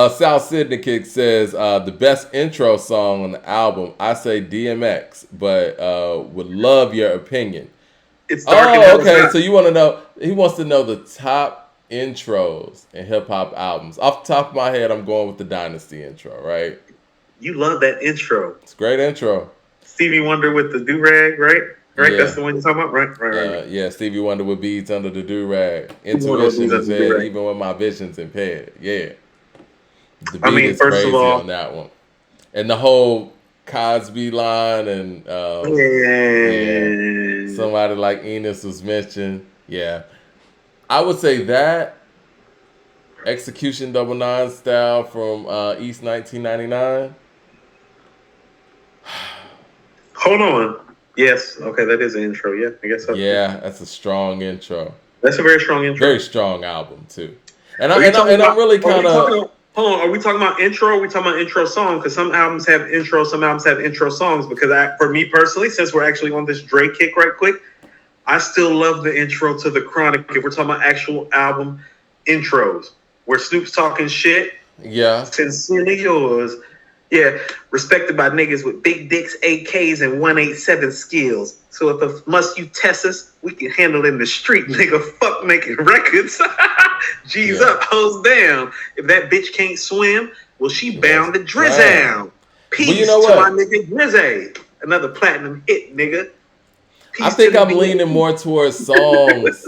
South Syndicate says the best intro song on the album. I say DMX, but would love your opinion. It's dark and hell is okay. hot. So you want to know? He wants to know the top intros in hip hop albums. Off the top of my head, I'm going with the Dynasty intro. Right? You love that intro. It's a great intro. Stevie Wonder with the do-rag, right? Right, Yeah. that's the one you're talking about? Right. Yeah, Stevie Wonder with beads under the do-rag. Stevie Wonder with Intuition beads is under the there do-rag. even when my vision's impaired. Yeah. The I beat mean, is first of crazy all, on that one. And the whole Cosby line and yeah. somebody like Enos was mentioned. Yeah. I would say that Execution Double Nine style from East 1999. Hold on. Yes. Okay, that is an intro. Yeah, I guess so. Yeah, that's a strong intro. That's a very strong intro. Very strong album too. And I'm really kind of. Hold on. Are we talking about intro? Or are we talking about intro song? Because some albums have intro, some albums have intro songs. Because for me personally, since we're actually on this Dre kick right quick, I still love the intro to The Chronic. If we're talking about actual album intros, where Snoop's talking shit. Yeah. Sincerely yours. Yeah, respected by niggas with big dicks, AKs, and 187 skills. So if a must you test us, we can handle it in the street, nigga. Fuck making records. G's up, hoes down. If that bitch can't swim, well, she bound to drizzle. Peace to my nigga Drizzy. Another platinum hit, nigga. I think I'm leaning more towards songs.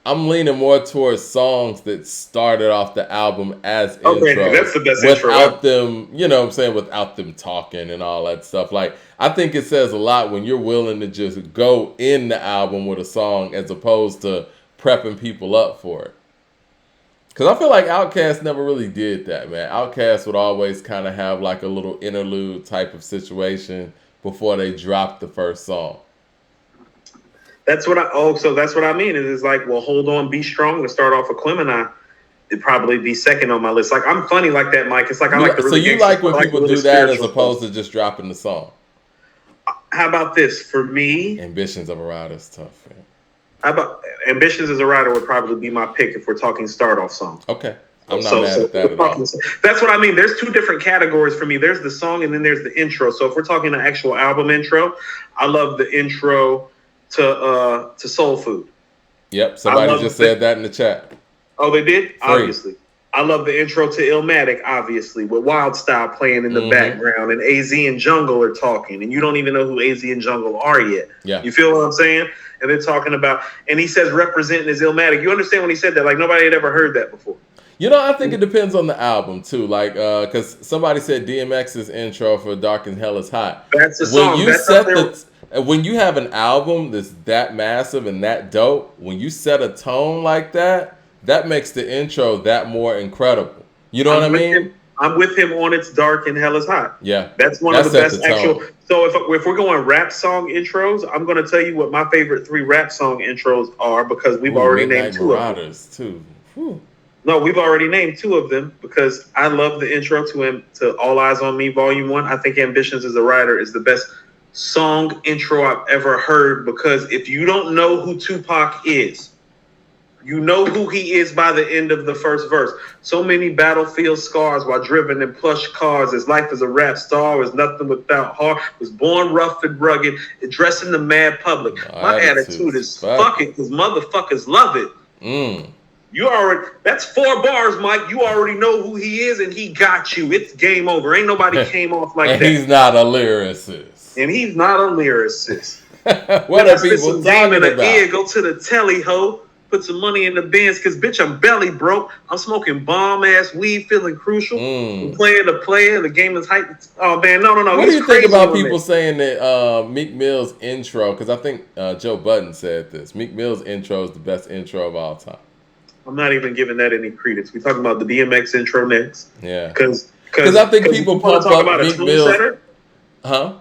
I'm leaning more towards songs that started off the album as intro. Okay, that's the best intro. Without them, you know what I'm saying, without them talking and all that stuff. Like, I think it says a lot when you're willing to just go in the album with a song as opposed to prepping people up for it. Because I feel like Outkast never really did that, man. Outkast would always kind of have like a little interlude type of situation before they dropped the first song. That's what that's what I mean. It's like, well, hold on, be strong to start off with Clemini. It'd probably be second on my list. Like, I'm funny like that, Mike. It's like I like the really. So you like when people do that as opposed to just dropping the song? How about this for me? Ambitions of a Rider is tough. Man. How about Ambitions as a Rider would probably be my pick if we're talking start off song. Okay. I'm not mad at that at all. That's what I mean. There's two different categories for me. There's the song and then there's the intro. So if we're talking an actual album intro, I love the intro to Soul Food. Yep, somebody just said that in the chat. Oh, they did? Obviously. I love the intro to Illmatic, obviously, with Wild Style playing in the background, and AZ and Jungle are talking, and you don't even know who AZ and Jungle are yet. Yeah. You feel what I'm saying? And they're talking about, and he says representing his Illmatic. You understand when he said that? Like, nobody had ever heard that before. You know, I think it depends on the album, too. Like, because somebody said DMX's intro for Dark and Hell is Hot. That's the song. When you have an album that's that massive and that dope, when you set a tone like that, that makes the intro that more incredible. You know what I mean? I'm with him on It's Dark and Hell is Hot. Yeah. That's one of the best actual. So if we're going rap song intros, I'm going to tell you what my favorite 3 rap song intros are because we've already named 2 of them. Too. Whew. No, we've already named 2 of them because I love the intro to All Eyes on Me Volume 1. I think Ambitions as a Rider is the best song intro I've ever heard because if you don't know who Tupac is, you know who he is by the end of the first verse. So many battlefield scars while driven in plush cars. His life as a rap star was nothing without heart. Was born rough and rugged, addressing the mad public. My attitude is fuck it, because motherfuckers love it. You already, that's 4 bars, Mike. You already know who he is, and he got you. It's game over. Ain't nobody came off like and that. He's not a lyricist. And he's not a lyricist. What are people talking about? Ear, go to the telly, ho. Put some money in the bins, because, bitch, I'm belly broke. I'm smoking bomb-ass weed, feeling crucial. From player to player, the game is hype. Oh, man, no. What do you think about people saying that Meek Mill's intro, because I think Joe Budden said this, Meek Mill's intro is the best intro of all time. I'm not even giving that any credence. We're talking about the DMX intro next. Yeah. Because I think people pump up Meek Mill's... Setter, huh?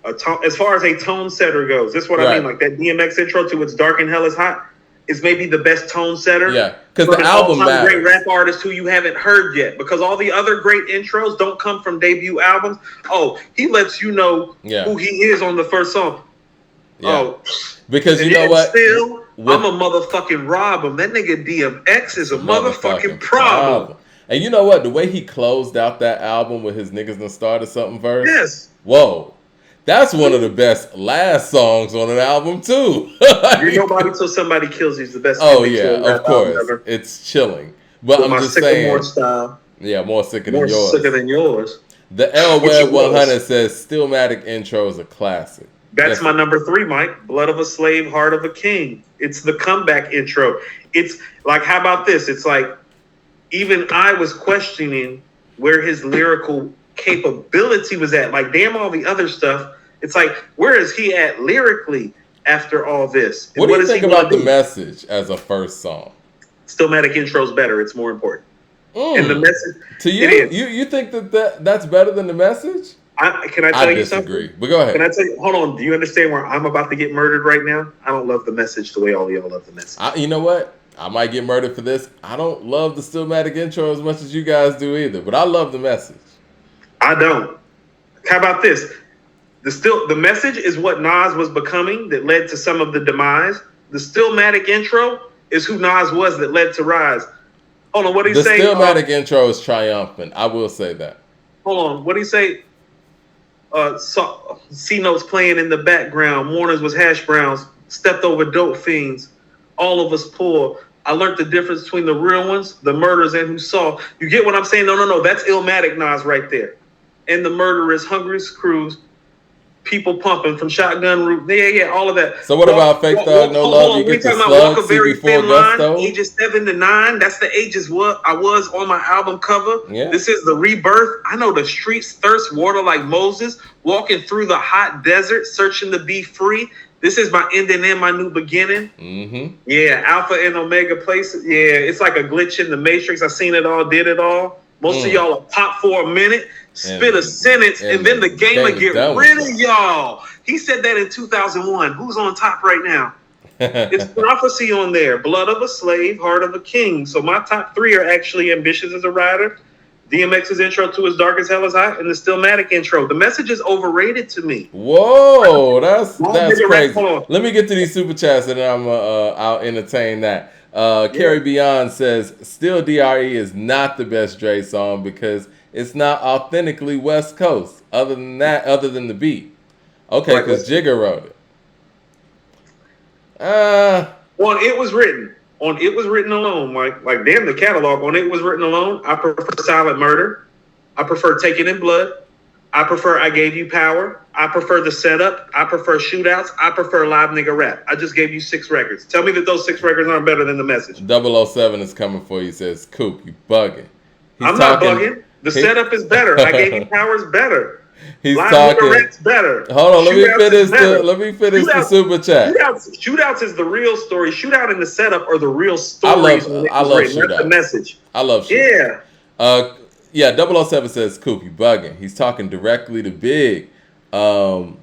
As far as a tone setter goes, this is what I mean. Like that DMX intro to It's Dark and Hell is Hot is maybe the best tone setter. Yeah, because the album matters. Great rap artist who you haven't heard yet, because all the other great intros don't come from debut albums. Oh, he lets you know who he is on the first song. Yeah. Oh, because you know what? Still, I'm a motherfucking rob him. That nigga DMX is a motherfucking problem. And you know what? The way he closed out that album with his niggas done started something verse. Yes. Whoa. That's one of the best last songs on an album too. You're Nobody Till Somebody Kills You's the best. Oh yeah, of course. Ever. It's chilling. But With I'm my just saying. More style. Yeah, more sicker more than yours. Sicker than yours. The L Web 100 says Stillmatic intro is a classic. That's my number 3, Mike. Blood of a Slave, Heart of a King. It's the comeback intro. It's like, how about this? It's like, even I was questioning where his lyrical capability was at. Like, damn, all the other stuff. It's like, where is he at lyrically after all this? And what do you think about The Message as a first song? Stillmatic intro's better. It's more important. And The Message. To you, you think that's better than The Message? Can I tell you something? I disagree, but go ahead. Can I tell you? Hold on. Do you understand where I'm about to get murdered right now? I don't love The Message the way all of y'all love The Message. You know what? I might get murdered for this. I don't love the Stillmatic intro as much as you guys do either, but I love The Message. I don't. How about this? The Message is what Nas was becoming that led to some of the demise. The Stillmatic intro is who Nas was that led to rise. Hold on, what did he say? The Stillmatic intro is triumphant. I will say that. Hold on, what did he say? C-notes playing in the background. Warners was hash browns. Stepped over dope fiends. All of us poor. I learned the difference between the real ones, the murderers, and who saw. You get what I'm saying? No. That's Illmatic Nas right there. And the murderers, hungriest crews, people pumping from shotgun root. Yeah, all of that. So what about Fake Thug, No Love? You get the slug, see before Gusto? Ages 7 to 9. That's the ages what I was on my album cover. Yeah. This is the rebirth. I know the streets thirst water like Moses, walking through the hot desert, searching to be free. This is my ending and my new beginning. Mm-hmm. Yeah, Alpha and Omega places. Yeah, it's like a glitch in the Matrix. I seen it all, did it all. Most of y'all are pop for a minute, spit a sentence, and then the game will get rid of y'all. He said that in 2001. Who's on top right now? It's prophecy on there. Blood of a slave, heart of a king. So my top 3 are actually Ambitious as a Rider, DMX's intro to As Dark as Hell is Hot, and the Stillmatic intro. The Message is overrated to me. Whoa, that's crazy. Let me get to these super chats and then I'll entertain that. Carrie Beyond says, Still DRE is not the best Dre song because it's not authentically West Coast. Other than the beat. Okay, because Jigga wrote it. It was written. On It Was Written Alone, like damn the catalog. On It Was Written Alone, I prefer Silent Murder. I prefer Taken in Blood. I prefer I Gave You Power. I prefer The Setup. I prefer Shootouts. I prefer Live Nigga Rap. I just gave you 6 records. Tell me that those 6 records aren't better than The Message. 007 is coming for you. He says, Coop, you bugging. I'm not bugging. The Setup is better. I Gave You Power is better. He's Live talking. Nigga Rap's better. Hold on, let me finish the super chat. Shootouts is the real story. Shootout and The Setup are the real stories. I love Shootout. Not The Message. I love Shootout. Yeah. 007 says, Coop, you bugging. He's talking directly to Big. Mile,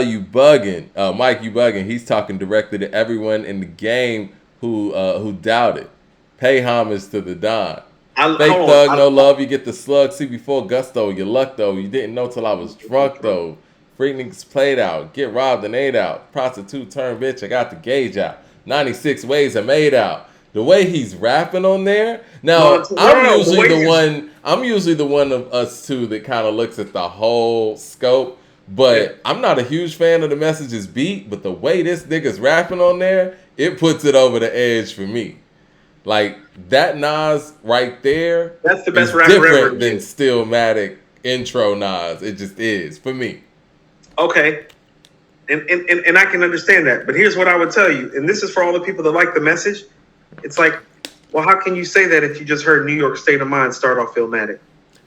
you bugging. Mike, you bugging. He's talking directly to everyone in the game who doubted. Pay homage to the Don. Fake Thug, No Love, you get the slug. See before Gusto, your luck though. You didn't know till I was drunk though. Freak niggas played out. Get robbed and ate out. Prostitute turn bitch, I got the gauge out. 96 ways I made out. The way he's rapping on there. Now, I'm usually the one of us two that kind of looks at the whole scope. But I'm not a huge fan of The Message's beat. But the way this nigga's rapping on there, it puts it over the edge for me. Like, that Nas right there, that's the best rapper different than Stillmatic intro Nas. It just is, for me. Okay. And I can understand that. But here's what I would tell you, and this is for all the people that like The Message. It's like, well, how can you say that if you just heard New York State of Mind start off Illmatic?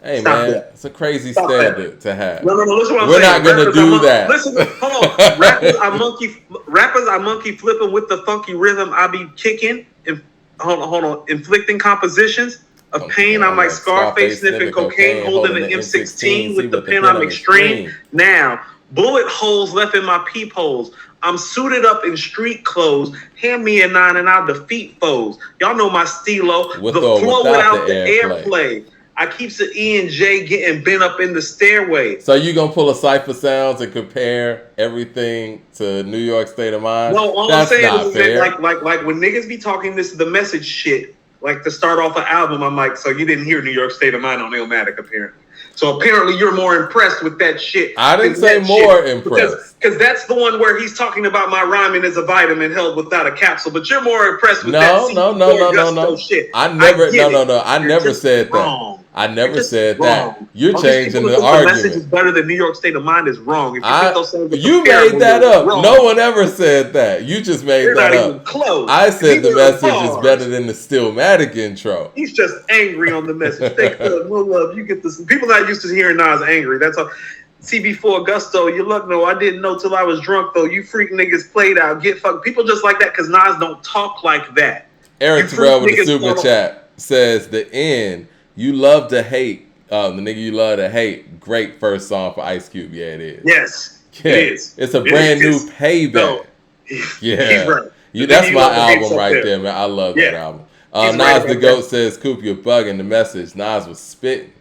Hey, man, it's a crazy standard to have. No, listen what I'm saying. We're not going to do that. Listen, hold on. Rappers, I monkey flipping with the funky rhythm I be kicking. Hold on. Inflicting compositions of pain. I'm like Scarface sniffing cocaine, holding an M16 with the pen. I'm extreme. Now, bullet holes left in my peepholes. I'm suited up in street clothes. Hand me a 9 and I'll defeat foes. Y'all know my stilo. The flow without the airplay. I keeps the E and J getting bent up in the stairway. So you gonna pull a Cypher Sounds and compare everything to New York State of Mind? No, all I'm saying is that like when niggas be talking this The Message shit, like to start off an album, I'm like, so you didn't hear New York State of Mind on Illmatic, apparently. So apparently you're more impressed with that shit. I didn't say more impressed. Because that's the one where he's talking about my rhyming is a vitamin held without a capsule. But you're more impressed with that no. shit. I never said that. I never said that. You're changing the argument. The message is better than New York State of Mind is wrong. If you think those songs you made that up. No one ever said that. You just made that up. You're not even close. I said the message is better than the Stillmatic intro. He's just angry on the message. Thank God, no love. You get this. People not used to hearing Nas angry. That's all. CB4 Augusto, you look, no, I didn't know till I was drunk, though. You freak niggas played out. Get fucked. People just like that because Nas don't talk like that. Eric Terrell with the super chat says, the end, you love to hate. The nigga you love to hate. Great first song for Ice Cube. Yeah, it is. Yes, yeah. It is. It's a brand new payback. No, yeah. He's right. That's my album right there, man. I love that album. Nas the GOAT says, Coop, you're bugging the message. Nas was spitting.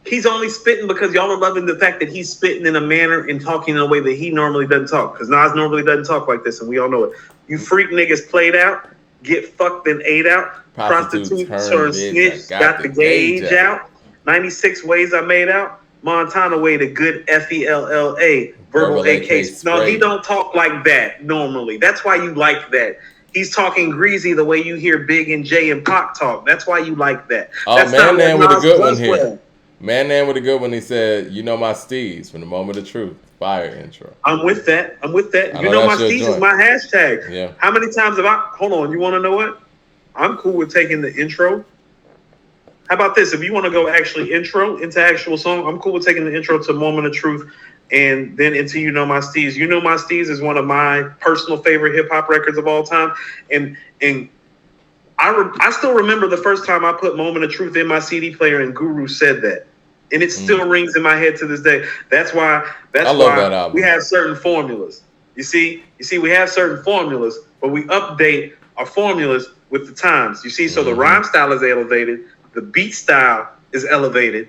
He's only spitting because y'all are loving the fact that he's spitting in a manner and talking in a way that he normally doesn't talk. Because Nas normally doesn't talk like this, and we all know it. You freak niggas played out, get fucked and ate out. Prostitutes turn snitch, got the gauge out. 96 ways I made out. Montana way to good FELLA. Verbal AK. No, he don't talk like that normally. That's why you like that. He's talking greasy the way you hear Big and J and Pac talk. That's why you like that. Oh, that's man with a good one here. Well. Man with a good one. He said, "You know my steez from the moment of truth." Fire intro. I'm with that. You know my steez is my hashtag. Yeah. How many times have I? Hold on. You want to know what? I'm cool with taking the intro. How about this? If you want to go actually intro into actual song, I'm cool with taking the intro to Moment of Truth and then into You Know My Steez. You Know My Steez is one of my personal favorite hip hop records of all time, and I still remember the first time I put Moment of Truth in my CD player and Guru said that. And it still rings in my head to this day. That's why we have certain formulas. You see, we have certain formulas, but we update our formulas with the times. You see, so the rhyme style is elevated, the beat style is elevated,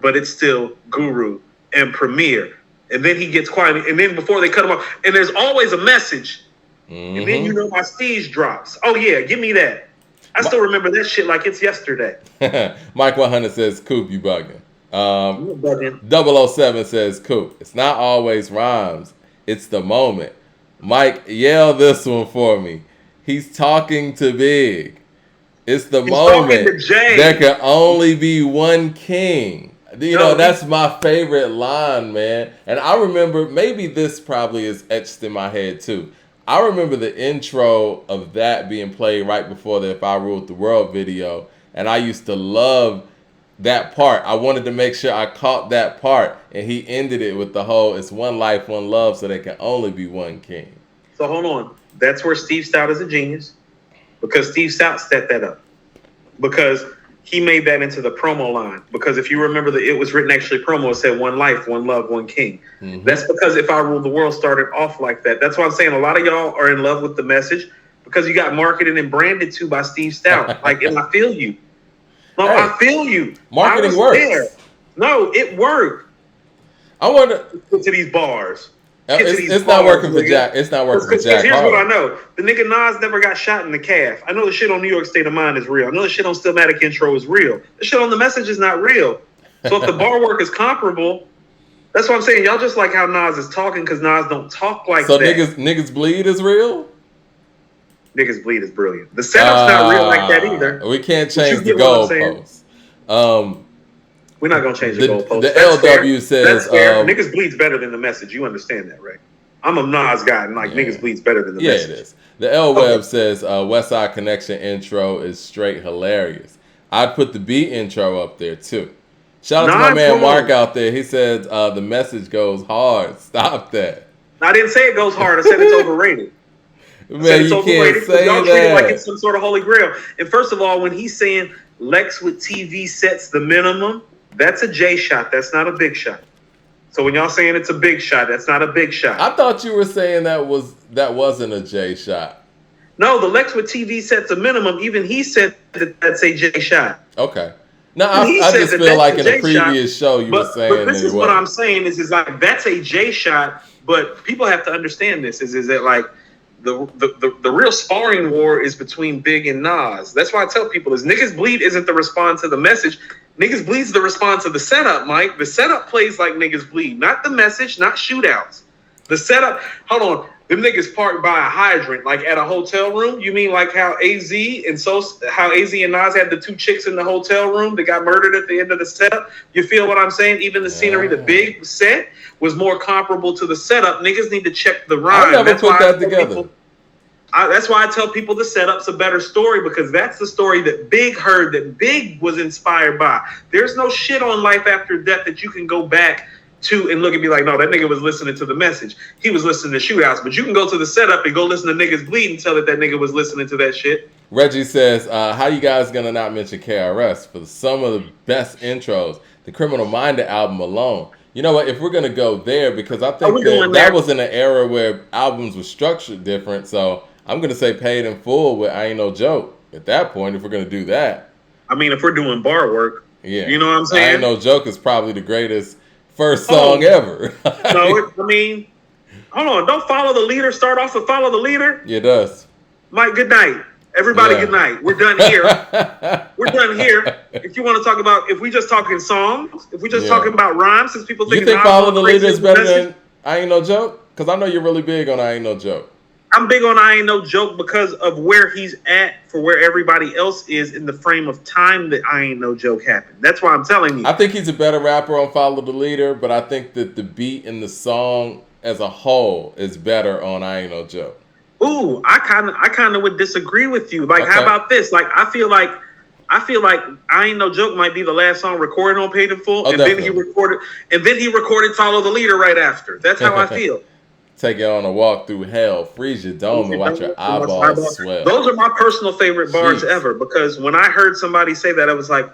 but it's still Guru and Premier. And then he gets quiet, and then before they cut him off, and there's always a message. And then You Know My Steez drops. Oh yeah, give me that. I still remember that shit like it's yesterday. Mike 100 says, Coop, you bugging. 007 says, Coop, it's not always rhymes. It's the moment. Mike, yell this one for me. He's talking to Big. It's the moment. There can only be one king. You know, that's my favorite line, man. And I remember, maybe this probably is etched in my head too. I remember the intro of that being played right before the If I Ruled the World video. And I used to love that part. I wanted to make sure I caught that part. And he ended it with the whole, it's one life, one love, so there can only be one king. So hold on. That's where Steve Stout is a genius. Because Steve Stout set that up. Because he made that into the promo line. Because if you remember, it was written actually promo. It said one life, one love, one king. That's because If I Ruled the World started off like that. That's why I'm saying a lot of y'all are in love with the message because you got marketed and branded to by Steve Stout. Like, and I feel you. No, hey, I feel you. Marketing works. There. No, it worked. I wonder to these bars. It's not working for Jack. It's not working for Jack. Here's what I know: the nigga Nas never got shot in the calf. I know the shit on New York State of Mind is real. I know the shit on Stillmatic intro is real. The shit on the message is not real. So if the bar work is comparable, that's what I'm saying. Y'all just like how Nas is talking because Nas don't talk like that. So niggas bleed is real. Niggas bleed is brilliant. The setup's not real like that either. We can't change the goalposts. We're not gonna change the goalposts. The LW says niggas bleeds better than the message. You understand that, right? I'm a Nas guy, and niggas bleeds better than the message. Yeah, it is. The L Web says West Side Connection intro is straight hilarious. I'd put the B intro up there too. Shout out to my man Mark out there. He said the message goes hard. Stop that. I didn't say it goes hard. I said it's overrated. Man, you can't say y'all that. Treat it like it's some sort of holy grail. And first of all, when he's saying Lex with TV sets the minimum, that's a J shot. That's not a big shot. So when y'all saying it's a big shot, that's not a big shot. I thought you were saying that wasn't a J shot. No, the Lex with TV sets a minimum. Even he said that's a J shot. Okay. Now I just feel like in a previous show you were saying. But this is what I'm saying is like that's a J shot. But people have to understand this is that like the real sparring war is between Big and Nas. That's why I tell people is Niggas Bleed isn't the response to the message. Niggas Bleed's the response to the setup, Mike. The setup plays like Niggas Bleed, not the message, not shootouts. The setup, hold on, them niggas parked by a hydrant, like at a hotel room. You mean like how AZ and Nas had the two chicks in the hotel room that got murdered at the end of the setup? You feel what I'm saying? Even the scenery, the big set was more comparable to the setup. Niggas need to check the rhyme. I never put that together. That's why I tell people the setup's a better story, because that's the story that Big heard, that Big was inspired by. There's no shit on Life After Death that you can go back to and look and be like, no, that nigga was listening to the message. He was listening to shootouts. But you can go to the setup and go listen to Niggas Bleed and tell that nigga was listening to that shit. Reggie says, how you guys gonna not mention KRS for some of the best intros? The Criminal Minded album alone. You know what? If we're gonna go there, because I think that was in an era where albums were structured different. So I'm gonna say Paid in Full with I Ain't No Joke. At that point, if we're gonna do that, I mean, if we're doing bar work, yeah, you know what I'm saying? I Ain't No Joke is probably the greatest first song ever. No, I mean, hold on. Don't Follow the Leader start off with Follow the Leader? Yeah, it does. Mike, good night. Everybody, good night. We're done here. We're done here. If you want to talk about, if we just talking songs, if we just talking about rhymes, since people think Follow the Leader is better than I Ain't No Joke? Because I know you're really big on I Ain't No Joke. I'm big on I Ain't No Joke because of where he's at for where everybody else is in the frame of time that I Ain't No Joke happened. That's why I'm telling you. I think he's a better rapper on Follow the Leader, but I think that the beat and the song as a whole is better on I Ain't No Joke. Ooh, I kind of would disagree with you. Like, how about this? Like, I feel like I Ain't No Joke might be the last song recorded on Paid in Full, and then he recorded Follow the Leader right after. That's how I feel. Take it on a walk through hell, freeze your dome, and watch your eyeballs swell. Those are my personal favorite bars ever, because when I heard somebody say that, I was like,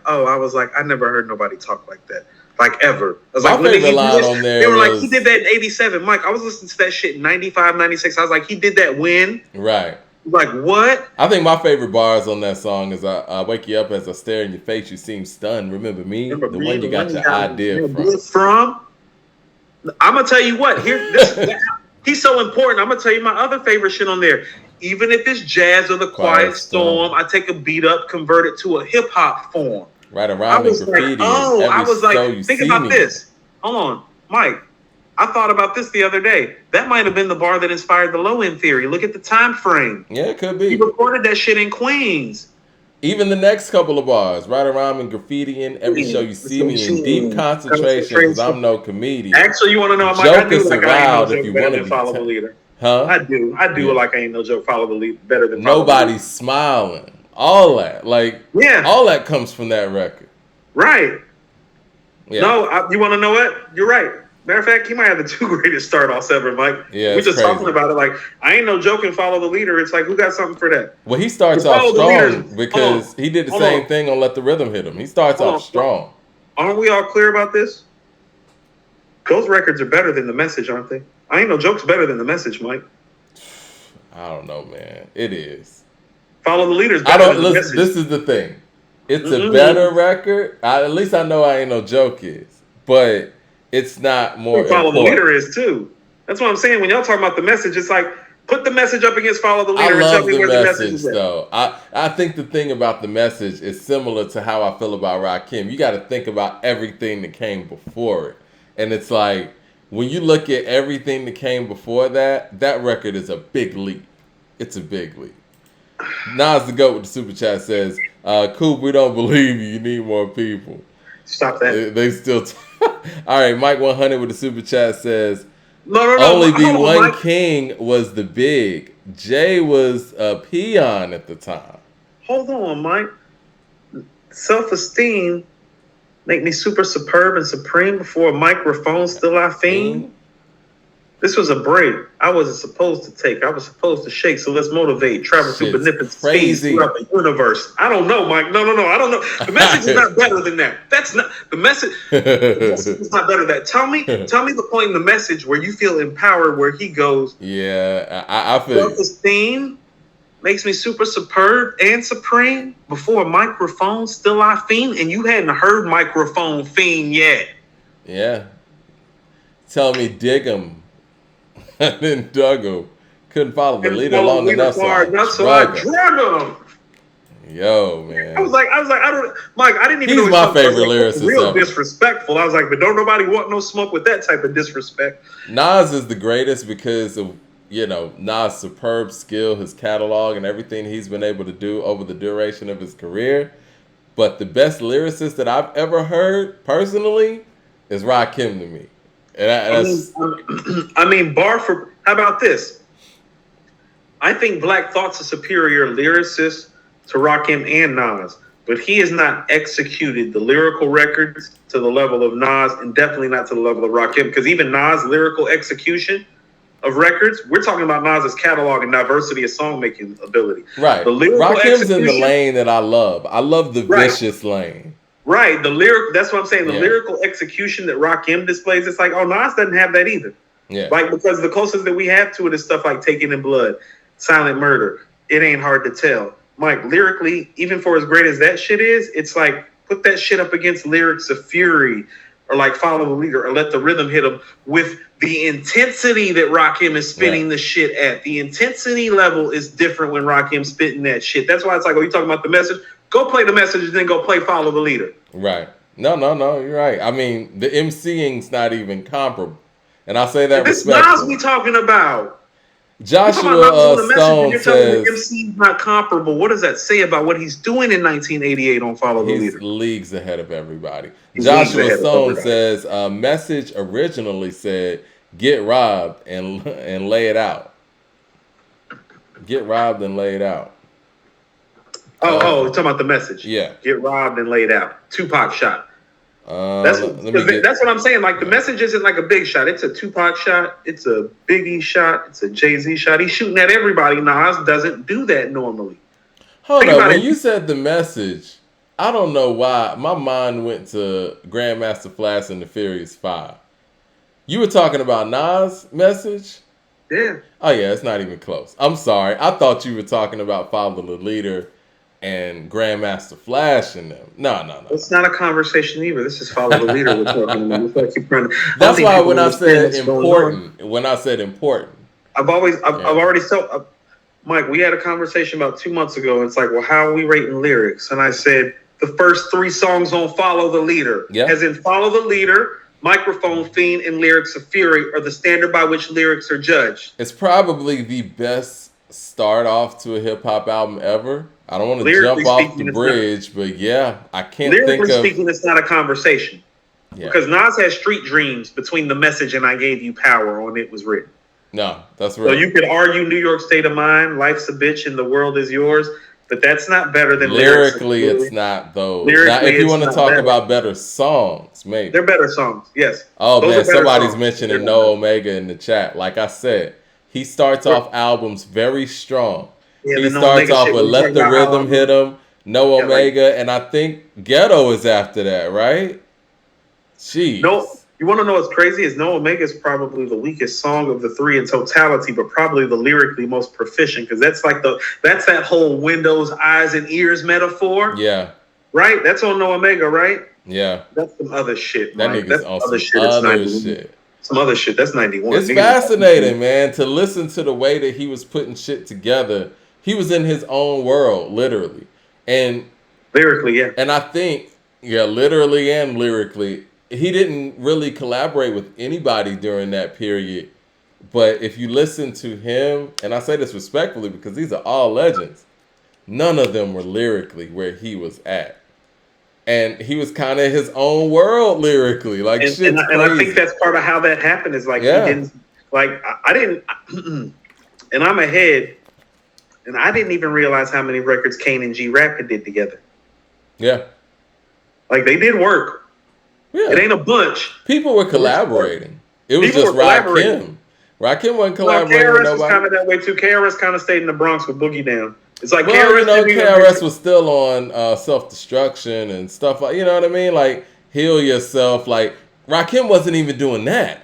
I never heard nobody talk like that. Like, ever. I was my like, favorite line on there they were like, he did that in 87. Mike, I was listening to that shit in 95, 96. I was like, he did that when? Right. Like, what? I think my favorite bars on that song is I wake you up as I stare in your face, you seem stunned. Remember me? The one you got your idea from? I'm going to tell you what. He's so important. I'm going to tell you my other favorite shit on there. Even if it's jazz or the Quiet Storm, I take a beat up, convert it to a hip-hop form. Right around the graffiti. I was like, think about this. Hold on, Mike. I thought about this the other day. That might have been the bar that inspired the Low End Theory. Look at the time frame. Yeah, it could be. He recorded that shit in Queens. Even the next couple of bars, right around me graffitiing, every show you see me in deep concentration, because I'm no comedian. Actually, you want to know, Mike, I do like I Ain't No Joke better than Follow the Leader. Huh? I do like I Ain't No Joke, Follow the Leader better than Nobody's smiling. All that, all that comes from that record. Right. Yeah. No, you want to know what? You're right. Matter of fact, he might have the two greatest start-offs ever, Mike. Yeah, we're just talking about it. Like, I Ain't No Joke and Follow the Leader. It's like, who got something for that? Well, he starts off strong because he did the same thing on Let the Rhythm Hit Him. He starts off strong. Aren't we all clear about this? Those records are better than the message, aren't they? I Ain't No Joke's better than the message, Mike. I don't know, man. It is. Follow the Leader's better than the message. This is the thing. It's a better record. At least I know I Ain't No Joke is. But it's not more Follow the Leader is, too. That's what I'm saying. When y'all talk about the message, it's like, put the message up against Follow the Leader and tell me where the message is at. Though. I think the thing about the message is similar to how I feel about Rakim. You got to think about everything that came before it. And it's like, when you look at everything that came before that, that record is a big leap. It's a big leap. Nas the GOAT with the super chat says, Coop, we don't believe you. You need more people. Stop that. They still... All right, Mike 100 with the super chat says, No. Only the one king was the big. Jay was a peon at the time. Hold on, Mike. Self-esteem make me super superb and supreme before a microphone still I fiend. This was a break I wasn't supposed to take. I was supposed to shake. So let's motivate. Travel through beneficent speeds throughout the universe. I don't know, Mike. No. I don't know. The message is not better than that. That's not the message. The message is not better than that. Tell me the point in the message where you feel empowered, where he goes. Yeah, I feel self-esteem makes me super superb and supreme before a microphone still I fiend, and you hadn't heard microphone fiend yet. Yeah. Tell me dig 'em. And then dug 'em. Couldn't follow the And leader follow the long leader enough, far enough, so I drug him. Yo, I was man. like, I don't, Mike. I didn't even know He's he my smoked. I was favorite like, that's lyricist real ever. disrespectful. I was like, but don't nobody want no smoke with that type of disrespect. Nas is the greatest because of, Nas' superb skill, his catalog, and everything he's been able to do over the duration of his career. But the best lyricist that I've ever heard, personally, is Rakim to me. And that's... I mean, bar for. How about this? I think Black Thought's a superior lyricist to Rakim and Nas, but he has not executed the lyrical records to the level of Nas, and definitely not to the level of Rakim. Because even Nas' lyrical execution of records, we're talking about Nas's catalog and diversity of songmaking ability. Right. The lyrical Rakim's in the execution, lane that I love. I love the Right. vicious lane. right? The lyric. That's what I'm saying. The Yeah. lyrical execution that Rakim displays, it's like, oh, Nas doesn't have that either. Yeah. Like, because the closest that we have to it is stuff like Taken in Blood, Silent Murder. It ain't hard to tell. Mike, lyrically, even for as great as that shit is, it's like, put that shit up against lyrics of Fury or like Follow the Leader or Let the Rhythm Hit Him with the intensity that Rakim is spitting the shit at. The intensity level is different when Rakim's spitting that shit. That's why it's like, oh, you talking about the message? Go play the message and then go play Follow the Leader. Right. No, you're right. I mean, the MCing's not even comparable. And I say that This respectfully. Nas we talking about. Joshua Stone You're telling me the says MC's not comparable. What does that say about what he's doing in 1988 on Follow the he's Leader? leagues ahead of everybody. He's leagues Joshua ahead of Stone everybody. says Message originally said get robbed and lay it out. Get robbed and lay it out. Oh, you're talking about the message. Yeah. Get robbed and laid out. Tupac shot. That's That's what I'm saying. Like, the message isn't like a big shot. It's a Tupac shot. It's a Biggie shot. It's a Jay-Z shot. He's shooting at everybody. Nas doesn't do that normally. Hold Think on. about When it. you said the message, I don't know why my mind went to Grandmaster Flash and the Furious 5. You were talking about Nas' message? Yeah. Oh, yeah, it's not even close. I'm sorry. I thought you were talking about Follow the Leader and Grandmaster Flash and them. No. It's not a conversation either. This is Follow the Leader we're talking about. That's why when I said important, I've already felt, Mike, we had a conversation about 2 months ago. It's like, well, how are we rating lyrics? And I said, the first 3 songs on Follow the Leader. Yeah. As in Follow the Leader, Microphone Fiend, and Lyrics of Fury are the standard by which lyrics are judged. it's probably the best start off to a hip-hop album ever. I don't want to Lyrically jump off speaking, the it's bridge, but yeah, I can't Lyrically think of... speaking, it's not a conversation. Yeah. Because Nas has Street Dreams between the message and I Gave You Power on It Was Written. No, that's So right. you could argue New York State of Mind, Life's a Bitch, and The World Is Yours, but that's not better than Lyrically, lyrics. it's not, though. Lyrically, Now, if you it's want to not talk better. about better songs, maybe. They're better songs, yes. Oh, Those man, are better somebody's songs. mentioning No Omega in the chat. Like I said, he starts off albums very strong. Yeah, He the No starts Omega off shit, with we Let talked the about Rhythm how- Hit Him, No Yeah, Omega, and I think Ghetto is after that, right? Jeez. No, you want to know what's crazy? Is No Omega is probably the weakest song of the 3 in totality, but probably the lyrically most proficient, because that's that whole Windows, eyes, and ears metaphor, Yeah, right? That's on No Omega, right? yeah. That's some other shit, That Mike. nigga's That's on other some shit. It's other 91. shit. Some other shit. That's 91. It's Niggas- fascinating, man, to listen to the way that he was putting shit together. He was in his own world, literally. And Lyrically, yeah. I think, yeah, literally and lyrically, he didn't really collaborate with anybody during that period. But if you listen to him, and I say this respectfully because these are all legends, none of them were lyrically where he was at. And he was kind of his own world lyrically. Like, shit's And I crazy. think that's part of how that happened is like, Yeah. he didn't, like, I didn't, and I'm ahead, and I didn't even realize how many records Kane and G Rapid did together. Yeah. Like, they did work. Yeah. It ain't a bunch. People were collaborating. It was People just were collaborating. Rakim wasn't Well, collaborating with KRS was nobody. kind of that way too. KRS kind of stayed in the Bronx with Boogie Down. It's like Well, KRS, didn't even- KRS was still on self-destruction and stuff like, you know what I mean? Like, heal yourself. Like, Rakim wasn't even doing that.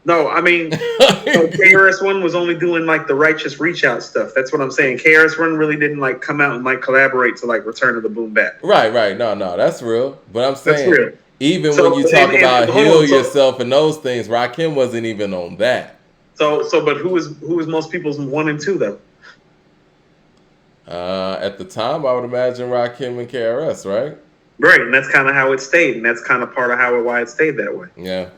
No, I mean, so KRS-One was only doing like the Righteous Reach Out stuff. That's what I'm saying. KRS-One really didn't like come out and like collaborate to like Return of the Boom Bap. Right. No, that's real. But I'm saying, That's real. even So- when you talk and about hold heal on, so- yourself and those things, Rakim wasn't even on that. But who is most people's 1 and 2 though? At the time, I would imagine Rakim and KRS, right? Right, and that's kind of how it stayed, and that's kind of part of why it stayed that way. Yeah.